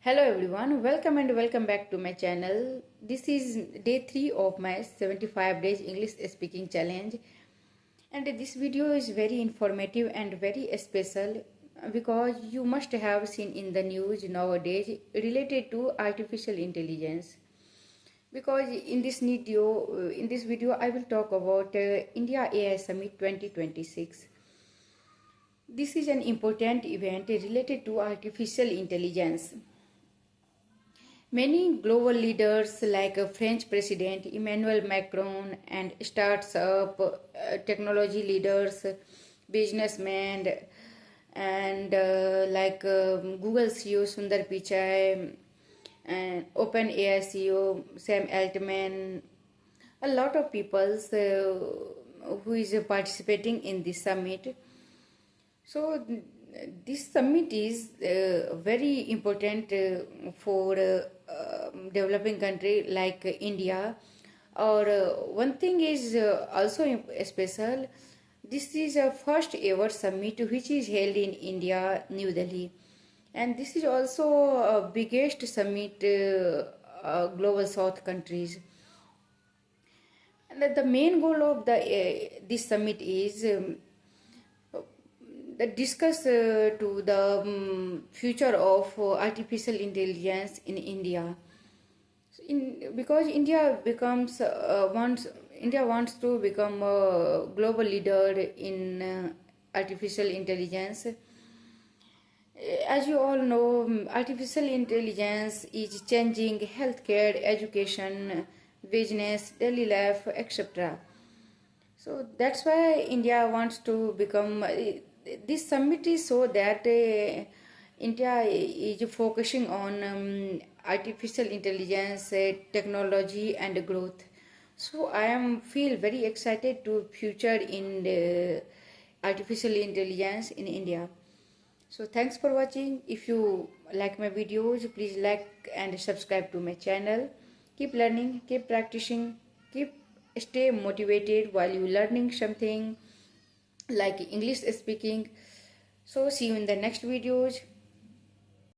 Hello everyone, welcome and welcome back to my channel. This is day 3 of my 75 days English speaking challenge, and this video is very informative and very special because you must have seen in the news nowadays related to artificial intelligence. Because in this video I will talk about India AI Summit 2026. This is an important event related to artificial intelligence. Many global leaders like French President Emmanuel Macron and startup technology leaders, businessmen, and Google CEO Sundar Pichai and OpenAI CEO Sam Altman, a lot of people who is participating in this summit. So this summit is very important for developing country like India. Or one thing is also special. This is a first ever summit which is held in India, New Delhi, and this is also biggest summit global South countries. And the main goal of this summit is discuss to the future of artificial intelligence in India. Because India wants to become a global leader in artificial intelligence. As you all know, artificial intelligence is changing healthcare, education, business, daily life, etc. So that's why India wants to become. This summit is so that India is focusing on artificial intelligence, technology, and growth. So I am feel very excited to future in the artificial intelligence in India. So thanks for watching. If you like my videos, please like and subscribe to my channel. Keep learning, keep practicing, stay motivated while you learning something like English speaking. So see you in the next videos.